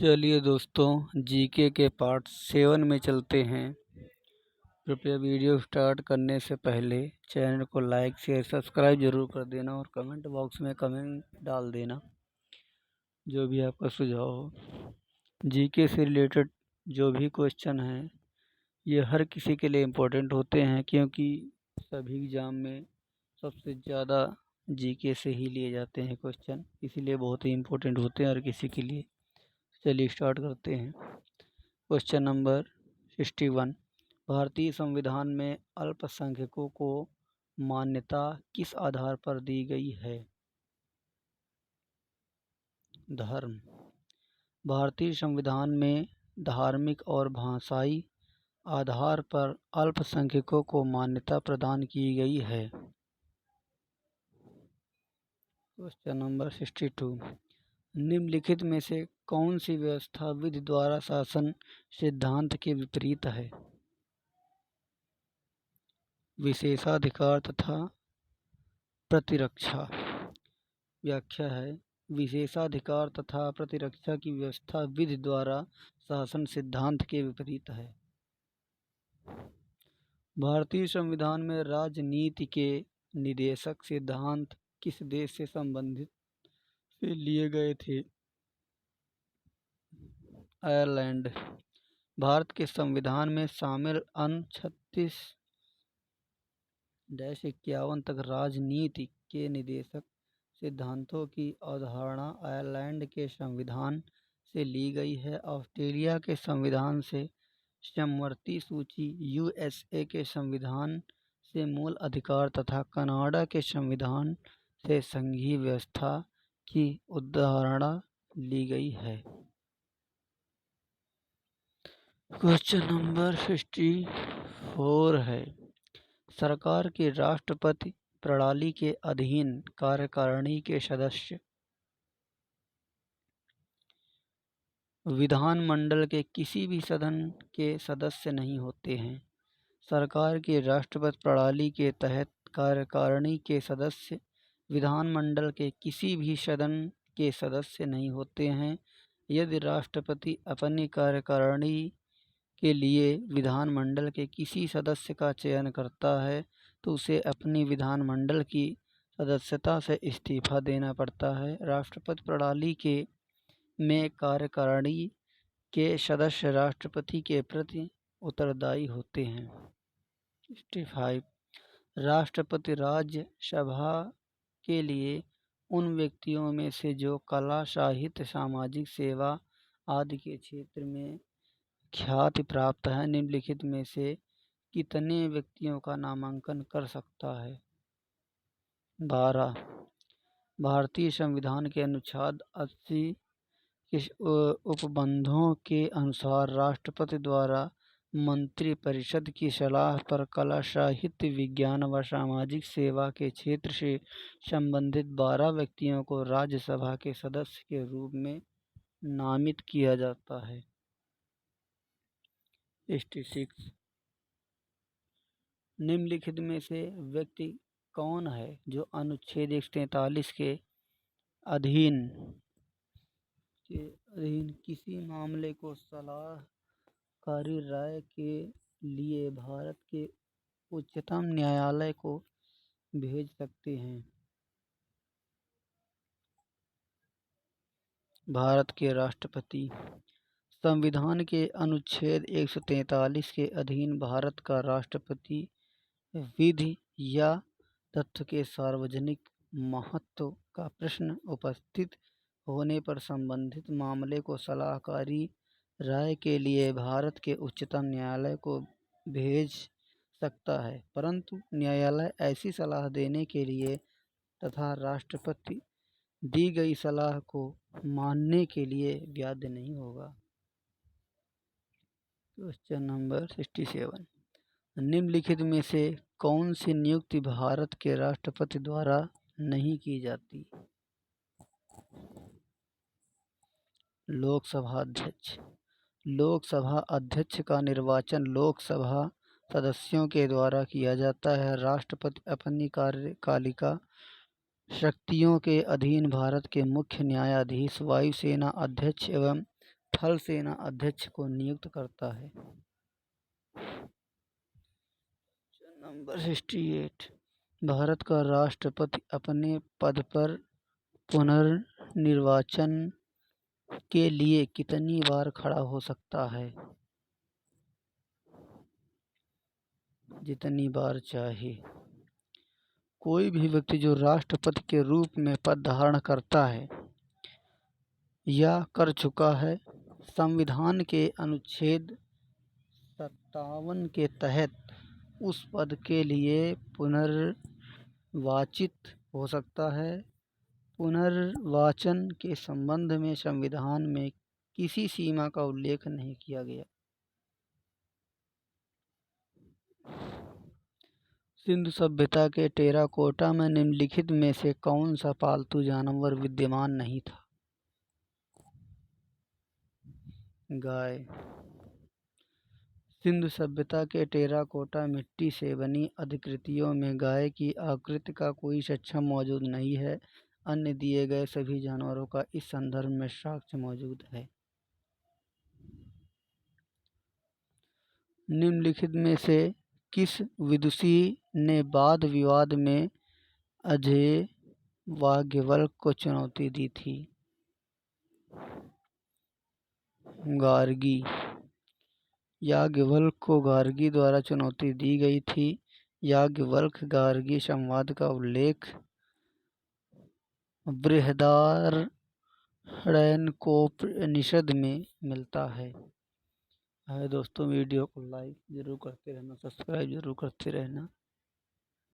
चलिए दोस्तों, जीके के पार्ट 7 में चलते हैं। कृपया वीडियो स्टार्ट करने से पहले चैनल को लाइक शेयर सब्सक्राइब जरूर कर देना और कमेंट बॉक्स में कमेंट डाल देना जो भी आपका सुझाव हो। जीके से रिलेटेड जो भी क्वेश्चन हैं ये हर किसी के लिए इम्पोर्टेंट होते हैं, क्योंकि सभी एग्ज़ाम में सबसे ज़्यादा जीके से ही लिए जाते हैं क्वेश्चन, इसीलिए बहुत ही इम्पोर्टेंट होते हैं हर किसी के लिए। चलिए स्टार्ट करते हैं। Question number 61। भारतीय संविधान में अल्पसंख्यकों को मान्यता किस आधार पर दी गई है? धर्म। भारतीय संविधान में धार्मिक और भाषाई आधार पर अल्पसंख्यकों को मान्यता प्रदान की गई है। Question number 62। निम्नलिखित में से कौन सी व्यवस्था विधि द्वारा शासन सिद्धांत के विपरीत है? विशेषाधिकार तथा प्रतिरक्षा। व्याख्या है, विशेषाधिकार तथा प्रतिरक्षा की व्यवस्था विधि द्वारा शासन सिद्धांत के विपरीत है। भारतीय संविधान में राजनीति के निदेशक सिद्धांत किस देश से संबंधित से लिए गए थे? आयरलैंड। भारत के संविधान में शामिल अनुच्छेद 36-51 तक राजनीति के निदेशक सिद्धांतों की अवधारणा आयरलैंड के संविधान से ली गई है। ऑस्ट्रेलिया के संविधान से समवर्ती सूची, यूएसए के संविधान से मूल अधिकार तथा कनाडा के संविधान से संघीय व्यवस्था की अवधारणा ली गई है। क्वेश्चन नंबर 64 है, सरकार के राष्ट्रपति प्रणाली के अधीन कार्यकारिणी के सदस्य विधानमंडल के किसी भी सदन के सदस्य नहीं होते हैं। सरकार के राष्ट्रपति प्रणाली के तहत कार्यकारिणी के सदस्य विधानमंडल के किसी भी सदन के सदस्य नहीं होते हैं। यदि राष्ट्रपति अपनी कार्यकारिणी के लिए विधानमंडल के किसी सदस्य का चयन करता है तो उसे अपनी विधानमंडल की सदस्यता से इस्तीफा देना पड़ता है। राष्ट्रपति प्रणाली के में कार्यकारिणी के सदस्य राष्ट्रपति के प्रति उत्तरदायी होते हैं। 65। राष्ट्रपति राज्यसभा के लिए उन व्यक्तियों में से जो कला, साहित्य, सामाजिक सेवा आदि के क्षेत्र में ख्याति प्राप्त है, निम्नलिखित में से कितने व्यक्तियों का नामांकन कर सकता है? 12। भारतीय संविधान के अनुच्छेद 80 के उपबंधों के अनुसार राष्ट्रपति द्वारा मंत्रिपरिषद की सलाह पर कला, साहित्य, विज्ञान व सामाजिक सेवा के क्षेत्र से संबंधित 12 व्यक्तियों को राज्यसभा के सदस्य के रूप में नामित किया जाता है। 66। निम्नलिखित में से व्यक्ति कौन है जो अनुच्छेद 143 के अधीन किसी मामले को सलाहकारी राय के लिए भारत के उच्चतम न्यायालय को भेज सकते हैं? भारत के राष्ट्रपति। संविधान के अनुच्छेद 143 के अधीन भारत का राष्ट्रपति विधि या तथ्य के सार्वजनिक महत्व का प्रश्न उपस्थित होने पर संबंधित मामले को सलाहकारी राय के लिए भारत के उच्चतम न्यायालय को भेज सकता है, परंतु न्यायालय ऐसी सलाह देने के लिए तथा राष्ट्रपति दी गई सलाह को मानने के लिए बाध्य नहीं होगा। Question number 67। निम्नलिखित में से कौन सी नियुक्ति भारत के राष्ट्रपति द्वारा नहीं की जाती? लोकसभा अध्यक्ष। लोकसभा अध्यक्ष का निर्वाचन लोकसभा सदस्यों के द्वारा किया जाता है। राष्ट्रपति अपनी कार्यपालिका शक्तियों के अधीन भारत के मुख्य न्यायाधीश, वायुसेना अध्यक्ष एवं थल सेना अध्यक्ष को नियुक्त करता है। नंबर 68, भारत का राष्ट्रपति अपने पद पर पुनर्निर्वाचन के लिए कितनी बार खड़ा हो सकता है? जितनी बार चाहे। कोई भी व्यक्ति जो राष्ट्रपति के रूप में पद धारण करता है या कर चुका है, संविधान के अनुच्छेद 57 के तहत उस पद के लिए पुनर्वाचित हो सकता है। पुनर्वाचन के संबंध में संविधान में किसी सीमा का उल्लेख नहीं किया गया। सिंधु सभ्यता के टेराकोटा में निम्नलिखित में से कौन सा पालतू जानवर विद्यमान नहीं था? गाय। सिंधु सभ्यता के टेराकोटा मिट्टी से बनी अधिकृतियों में गाय की आकृति का कोई सक्षम मौजूद नहीं है। अन्य दिए गए सभी जानवरों का इस संदर्भ में साक्ष्य मौजूद है। निम्नलिखित में से किस विदुषी ने वाद विवाद में अजेय याज्ञवल्क्य को चुनौती दी थी? गार्गी। याज्ञवल्क्य को गार्गी द्वारा चुनौती दी गई थी। याज्ञवल्क्य गार्गी संवाद का उल्लेख बृहदारण्यकोपनिषद में मिलता है। दोस्तों, वीडियो को लाइक जरूर करते रहना, सब्सक्राइब जरूर करते रहना।